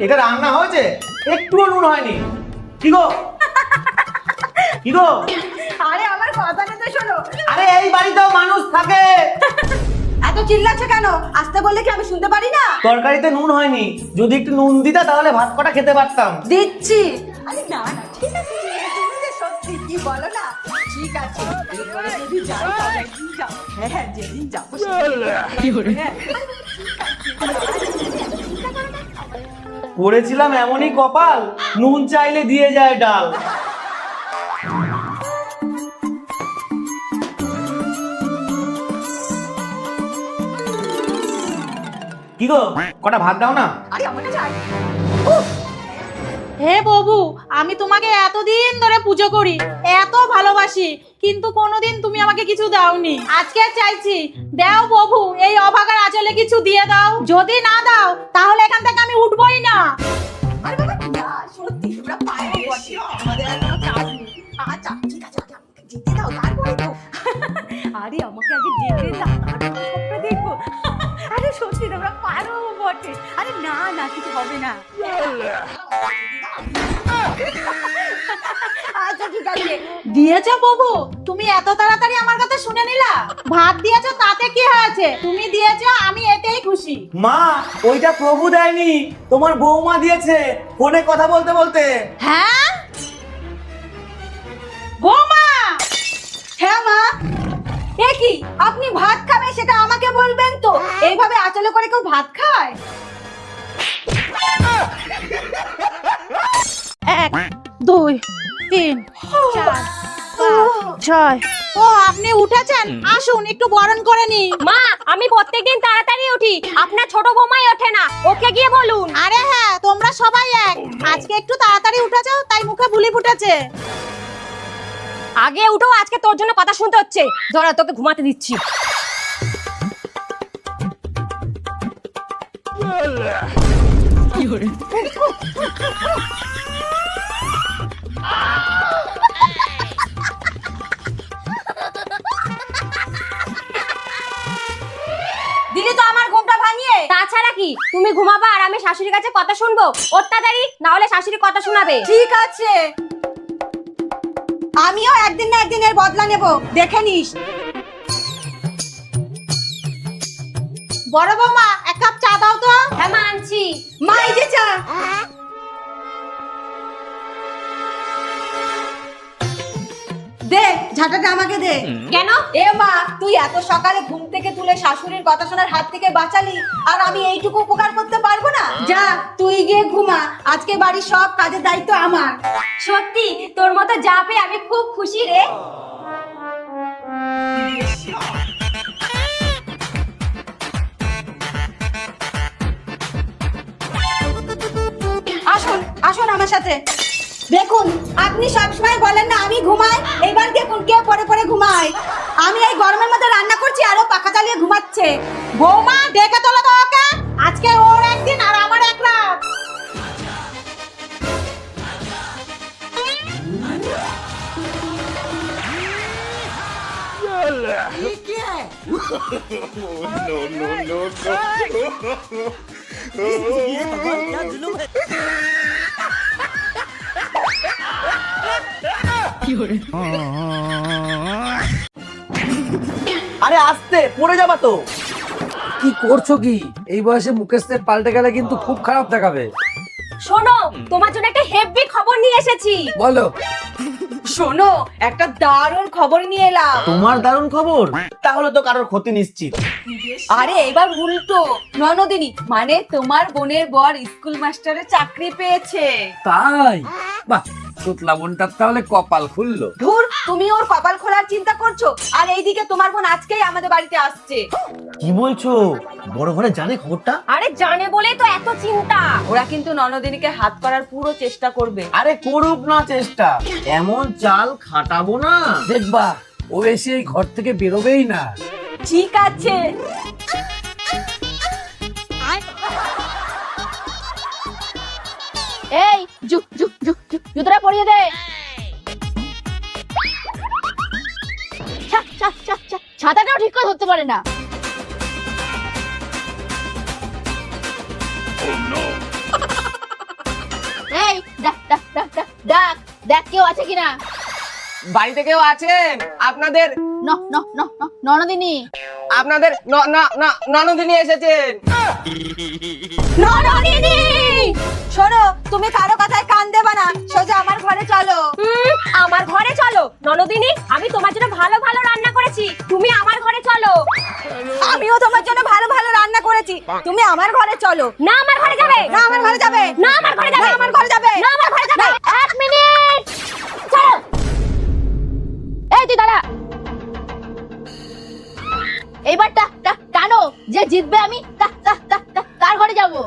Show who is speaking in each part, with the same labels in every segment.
Speaker 1: এটা রান্না হয়েছে, একটুও নুন হয়নি। কি গো কি গো?
Speaker 2: আরে আমার কথাটা তো শোনো।
Speaker 1: আরে এই বাড়িতেও মানুষ থাকে।
Speaker 2: এত চিল্লাচ্ছে কেন? আসতে বললে কি আমি শুনতে পারি না?
Speaker 1: তরকারিতে নুন হয়নি, যদি একটু নুন দিতা তাহলে ভাত কটা খেতে পারতাম।
Speaker 2: দিচ্ছি। আরে না না ঠিক আছে, তুমি যে সত্যি কি বলো না, ঠিক আছে এরপরে যদি যাই তাহলে একদিন যাবো। হ্যাঁ হ্যাঁ যেদিন যাবো কি করে।
Speaker 1: করেছিলাম এমনই কপাল, নুন চাইলে দিয়ে যায় ডাল। কি গো, কটা ভাত দাও না।
Speaker 2: আরে আমাকে চাই।
Speaker 3: হে প্রভু, আমি তোমাকে এতদিন ধরে পুজো করি, এত ভালোবাসি, কিন্তু কোনোদিন তুমি আমাকে কিছু দাওনি। আজকে চাইছি দাও প্রভু, এই অভাগার আঁচলে কিছু দিয়ে দাও। যদি না দাও তাহলে এখান থেকে আমি উঠবই না।
Speaker 2: আরে বাবা না, সত্যি তোমরা পারো বটে, আমাদের আর কোনো কাজ নেই। আচ্ছা ঠিক আছে, আগে আমাকে যেতে দাও তারপরে তো। আরে আমাকে আগে যেতে দাও তারপরে সবটা দেখবো। আরে সত্যি তোমরা পারো বটে। আরে না না কিছু হবে না। আচ্ছা ঠিক আছে।
Speaker 3: দিয়েছো প্রভু, তুমি এত তাড়াতাড়ি আমার কথা শুনে নিলা। ভাত দিয়েছো তাতে কি হয়েছে, তুমি দিয়েছো আমি এতেই খুশি।
Speaker 1: মা, ওইটা প্রভু দেয়নি, তোমার বৌমা দিয়েছে ফোনে কথা বলতে বলতে।
Speaker 3: হ্যাঁ বৌমা?
Speaker 2: হ্যাঁ মা। এ কি, আপনি ভাত খাবেন সেটা আমাকে বলবেন তো? এইভাবে আঁচলে করে কেউ ভাত খায়?
Speaker 3: 1 2 3 4 5 6। ও আপনি উঠেছেন, আসুন একটু বরণ করে নি।
Speaker 4: মা, আমি প্রত্যেকদিন তাড়াতাড়ি উঠি, আপনার ছোট বৌমাই ওঠে না, ওকে গিয়ে বলুন।
Speaker 3: আরে হ্যাঁ, তোমরা সবাই এক। আজকে একটু তাড়াতাড়ি উঠেছো তাই মুখে বুলি ফুটেছে।
Speaker 4: আগে উঠো, আজকে তোর জন্য কথা শুনতে হচ্ছে। ধরা, তোকে ঘুমাতে দিচ্ছি।
Speaker 2: দিলি তো আমার ঘুমটা ভাঙিয়ে।
Speaker 4: তাছাড়া কি, তুমি ঘুমাবা আর আমি শাশুড়ির কাছে কথা শুনবো? অত্যাচারী, না হলে শাশুড়ি কথা শোনাবে।
Speaker 2: ঠিক আছে, আমিও একদিন না একদিন এর বদলা নেব, দেখে নিস।
Speaker 3: বড় বৌমা, 1 কাপ চা দাও তো।
Speaker 4: হ্যাঁ মা, আনছি।
Speaker 2: মা এই যে চা। দে ঝাঁটাটা আমাকে দে।
Speaker 4: কেন?
Speaker 2: এ মা, তুই এত সকালে ঘুম থেকে তুলে শাশুড়ির কথা শোনার হাত থেকে বাঁচালি, আর আমি এইটুকু উপকার করতে পারবো না? যা তুই গিয়ে ঘুমা, আজকে বাড়ির সব কাজের দায়িত্ব আমার।
Speaker 4: সত্যি তোর মতো যা পেয়ে আমি খুব খুশি রে।
Speaker 2: আসুন আসুন আমার সাথে। দেখুন, আপনি সবসময় বলেন না আমি ঘুমাই, এইবার দেখুন কে পরে পরে ঘুমায়। আমি এই গরমের মধ্যে রান্না করছি আরো পাখা চালিয়ে ঘুমাচ্ছে।
Speaker 3: বৌমা ডেকে তোলো তো ওকে, আজকে ওর একদিন আর আমার এক রাত।
Speaker 1: আরে আস্তে, পড়ে যাবা তো।
Speaker 5: কি করছো কি? এই বয়সে মুকেশ সেট পাল্টে গেলে কিন্তু খুব খারাপ দেখাবে।
Speaker 4: শোনো, তোমার জন্য একটা হেভি খবর নিয়ে এসেছি।
Speaker 5: বলো।
Speaker 2: শোনো, একটা দারুণ খবর নিয়ে এলাম।
Speaker 1: তোমার দারুণ খবর, তাহলে তো কারোর ক্ষতি নিশ্চিত।
Speaker 2: আরে এবার উল্টো, ননদিনী মানে তোমার বোনের বর স্কুল মাস্টারের চাকরি পেয়েছে।
Speaker 5: তাই? বাহ, তোতলা বোনটার তাহলে কপাল খুললো।
Speaker 2: ধুর, তুমি ওর কপাল খোলার চিন্তা করছো, আর এইদিকে তোমার বোন আজকেই আমাদের বাড়িতে আসছে।
Speaker 1: কি বলছো? বড় ঘরে জানে খবরটা?
Speaker 4: আরে জানে বলেই তো এত চিন্তা।
Speaker 2: ওরা কিন্তু ননদিনীকে হাত করার পুরো চেষ্টা করবে।
Speaker 1: আরে করুক না চেষ্টা, এমন চাল খাটাবো না।
Speaker 5: দেখবা, ও এসে এই ঘর থেকে বেরোবেই না।
Speaker 2: ঠিক আছে।
Speaker 4: এই জুতোটা পরিয়ে দে।
Speaker 2: ছাতাটাও ঠিক করে ধরতে পারে না। এই ডাক ডাক ডাক ডাক ডাক দেখ কেউ আছে কিনা।
Speaker 6: বাড়িতে কেউ আছেন? আপনাদের
Speaker 2: ন ন ন ন ননদিনী।
Speaker 6: আপনাদের ননদিনী এসেছেন।
Speaker 2: ননদিনী শোনো, তুমি কারো কথায় কান দেবা না, সোজা আমার ঘরে চলো।
Speaker 4: আমার ঘরে চলো? ননদিনী, আমি তোমার জন্য ভালো ভালো রান্না করেছি, তুমি আমার ঘরে চলো।
Speaker 2: আমিও তোমার জন্য ভালো ভালো রান্না করেছি, তুমি আমার ঘরে চলো।
Speaker 4: না আমার ঘরে যাবে,
Speaker 2: না আমার ঘরে যাবে,
Speaker 4: না আমার ঘরে যাবে,
Speaker 2: না আমার ঘরে যাবে,
Speaker 4: না আমার ঘরে যাবে।
Speaker 2: 1 মিনিট চলো। এই তুই দাঁড়া, এইবার টানো, যে জিতবে আমি কার ঘরে যাবো।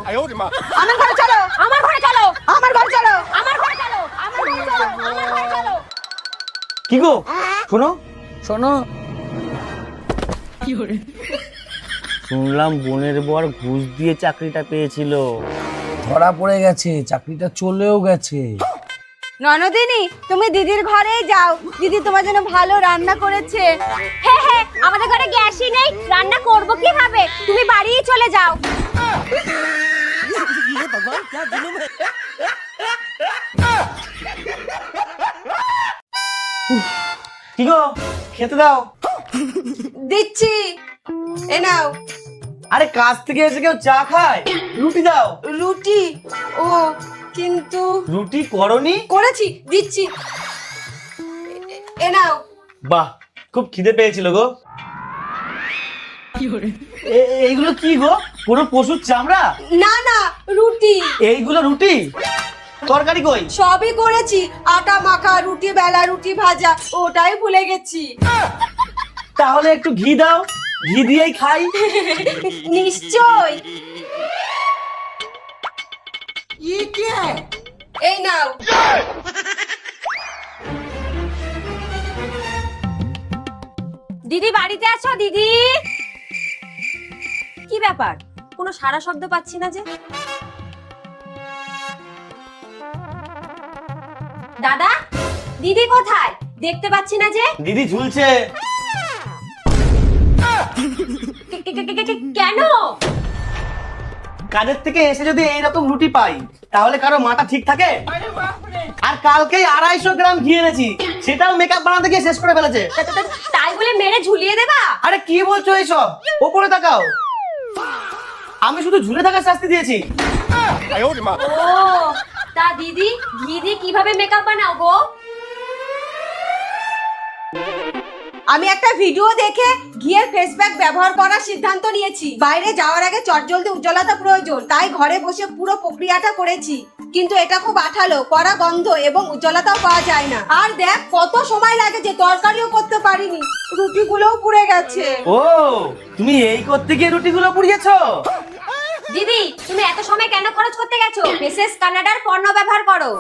Speaker 2: আমার ঘরে চলো,
Speaker 4: আমার ঘরে চলো,
Speaker 2: আমার ঘরে চলো,
Speaker 4: আমার ঘরে চলো,
Speaker 2: আমার ঘরে চলো, আমার ঘরে চলো।
Speaker 1: কি গো শোনো,
Speaker 5: শোনো,
Speaker 1: শুনলাম বোনের বর ঘুষ দিয়ে চাকরিটা পেয়েছিল।
Speaker 5: ধরা পড়ে গেছে, চাকরিটা চলেও গেছে।
Speaker 2: ননদিনী, তুমি দিদির ঘরেই যাও, দিদি তোমার জন্য ভালো রান্না করেছে।
Speaker 4: হ্যাঁ হ্যাঁ, আমাদের ঘরে গ্যাসই নেই, রান্না করব কিভাবে? তুমি বাড়িই চলে যাও।
Speaker 1: কি গো খেতে দাও।
Speaker 2: দিচ্ছি, এ নাও।
Speaker 1: আরে কাজ থেকে এসে কেউ চা খায়? রুটি দাও।
Speaker 2: রুটি? ও কিন্তু
Speaker 1: রুটি করনি?
Speaker 2: করেছি, দিচ্ছি, এ নাও।
Speaker 1: বাহ, খুব খিদে পেয়েছিল গো। এইগুলো কি গো, পুরো পশুর চামড়া?
Speaker 2: না না, রুটি।
Speaker 1: এইগুলো রুটি? তরকারি কই?
Speaker 2: সবই করেছি, আটা মাখা, রুটি বেলা, রুটি ভাজা, ওটাই ভুলে গেছি।
Speaker 1: তাহলে একটু ঘি দাও, ঘি দিয়েই খাই।
Speaker 2: নিশ্চয়। এই নাও।
Speaker 4: দিদি বাড়িতে আছো? দিদি, কি ব্যাপার, কোনো সারা শব্দ পাচ্ছি না যে। দাদা, দিদি কোথায়? দেখতে পাচ্ছি না যে।
Speaker 1: দিদি ঝুলছে।
Speaker 4: কেন?
Speaker 1: কাজের থেকে এসে যদি এইরকম রুটি পাই, তাহলে কারো মাথা ঠিক থাকে? আর কালকেই 250 গ্রাম ঘি এনেছি, সেটাও মেকআপ বানাতে গিয়ে শেষ করে ফেলেছে।
Speaker 4: তাই বলে মেরে ঝুলিয়ে দেবা?
Speaker 1: আরে কি বলছো এইসব? ওপরে তাকাও, আমি শুধু ঝুলে থাকার শাস্তি দিয়েছি।
Speaker 4: ও, তা দিদি ঘি দিয়ে কিভাবে মেকআপ বানাও গো?
Speaker 2: আমি একটা ভিডিও দেখে ঘিয়ের ফেস প্যাক ব্যবহার করার সিদ্ধান্ত নিয়েছি। বাইরে যাওয়ার আগে চটজলদি উজ্জ্বলতা প্রয়োজন, তাই ঘরে বসে পুরো প্রক্রিয়াটা করেছি। কিন্তু এটা খুব আঠালো, কড়া গন্ধ এবং উজ্জ্বলতাও পাওয়া যায় না। আর দেখ কত সময় লাগে, যে তরকারিও করতে পারিনি, রুটিগুলোও পুড়ে গেছে।
Speaker 1: ও, তুমি এই করতে গিয়ে রুটিগুলো পুড়িয়েছো?
Speaker 4: দিদি, তুমি এত সময় কেন খরচ করতে গেছো? মেসেস কানাডার পণ্য ব্যবহার করো,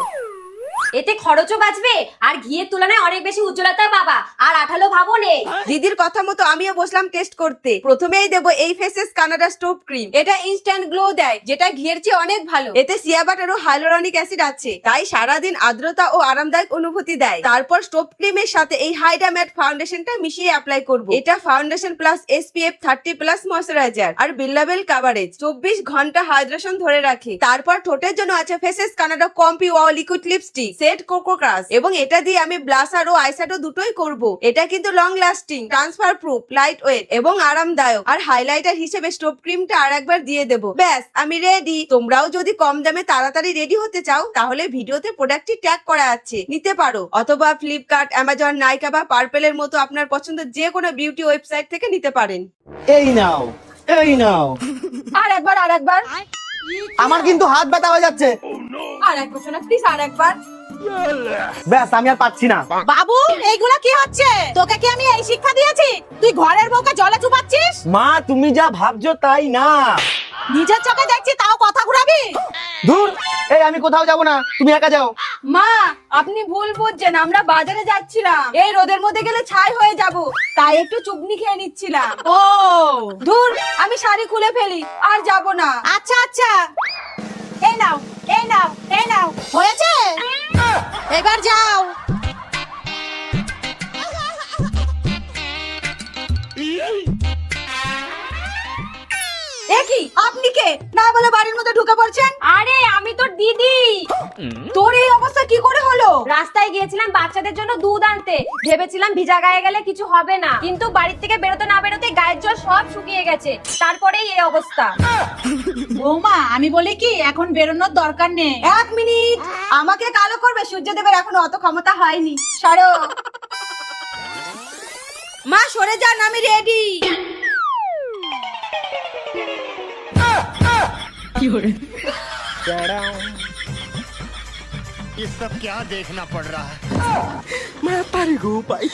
Speaker 4: এতে খরচও বাঁচবে আর ঘিয়ের তুলনায় অনেক বেশি উজ্জ্বলতা পাবা, আর আঠালো ভাবও নেই।
Speaker 2: দিদির কথা মতো আমিও বসলাম টেস্ট করতে। প্রথমেই দেবো এই ফেসেস কানাডা স্টোভ ক্রিম। এটা ইনস্ট্যান্ট গ্লো দেয়, যেটা ঘিয়ের চেয়ে অনেক ভালো। এতে সিয়া বাটার ও হাইলোরনিক অ্যাসিড আছে, তাই সারাদিন আর্দ্রতা ও আরামদায়ক অনুভূতি দেয়। তারপর স্টোভ ক্রিমের সাথে এই হাইডা ম্যাট ফাউন্ডেশনটা মিশিয়ে অ্যাপ্লাই করব। এটা ফাউন্ডেশন প্লাস SPF 30+ ময়শ্চারাইজার আর বিল্লাবেল কাভারেজ, 24 ঘন্টা হাইড্রেশন ধরে রাখে। তারপর ঠোঁটের জন্য আছে Faces Canada comfy wow liquid lipstick set coco crush, এবং এটা দিয়ে আমি ব্লাশার ও আইশ্যাডো দুটোই করব। এটা কিন্তু long lasting, transfer proof, light weight এবং আরামদায়ক। আর হাইলাইটার হিসেবে স্টোভ ক্রিমটা আরেকবার দিয়ে দেব। ব্যাস, আমি রেডি। তোমরাও যদি কম দামে তাড়াতাড়ি রেডি হতে চাও, তাহলে ভিডিওতে প্রোডাক্টটি ট্যাগ করা আছে, নিতে পারো। অথবা ফ্লিপকার্ট, অ্যামাজন, নাইকা বা পার্পেলের মতো আপনার পছন্দের যে কোনো বিউটি ওয়েবসাইট থেকে নিতে পারেন।
Speaker 1: এই নাও, এই নাও।
Speaker 2: আরেকবার, আরেকবার।
Speaker 1: আমার কিন্তু হাত ব্যথা হয়ে যাচ্ছে।
Speaker 2: আরেকবার শোনা প্লিজ, আরেকবার।
Speaker 1: ব্যাস, আমি আর পাচ্ছি না।
Speaker 3: বাবু, এইগুলা কি হচ্ছে? তোকে কি আমি এই শিক্ষা দিয়েছি? তুই ঘরের বউকে জলে চুপাচ্ছিস?
Speaker 1: মা, তুমি যা ভাবছো তাই না।
Speaker 3: নিজের চোখে দেখছি, তাও কথা ঘুরাবি?
Speaker 1: দূর, এই আমি কোথাও যাব না, তুমি একা যাও।
Speaker 2: মা, আপনি ভুল বুঝছেন, আমরা বাজারে যাচ্ছিলাম। এই রোদের মধ্যে গেলে ছাই হয়ে যাব, তাই একটু চুগনি খেয়ে নিচ্ছিলাম।
Speaker 3: ও,
Speaker 2: দূর, আমি শাড়ি খুলে ফেলি, আর যাব না।
Speaker 3: আচ্ছা আচ্ছা, এই নাও, এই নাও, এই নাও। হয়েছে, এবার যাও।
Speaker 2: কি আপনি কে না বলে বাড়ির মধ্যে ঢুকে পড়ছেন?
Speaker 4: আরে আমি তোর দিদি।
Speaker 2: তোর এই অবস্থা কি করে হলো?
Speaker 4: রাস্তায় গিয়েছিলাম বাচ্চাদের জন্য দুধ আনতে, ভেবেছিলাম ভিজা গায়ে গেলে কিছু হবে না, কিন্তু বাড়ির থেকে বেরোতে না বেরোতে গায়ের জল সব শুকিয়ে গেছে, তারপরেই এই অবস্থা।
Speaker 3: বৌমা আমি বলি কি এখন বেরোনোর দরকার নেই।
Speaker 2: 1 মিনিট, আমাকে কালো করবে? সূর্যদেবের এখনো অত ক্ষমতা হয়নি। সরো মা, সরে যান, আমি রেডি।
Speaker 7: ये सब क्या देखना पड़ रहा है। मैं परी हूँ भाई।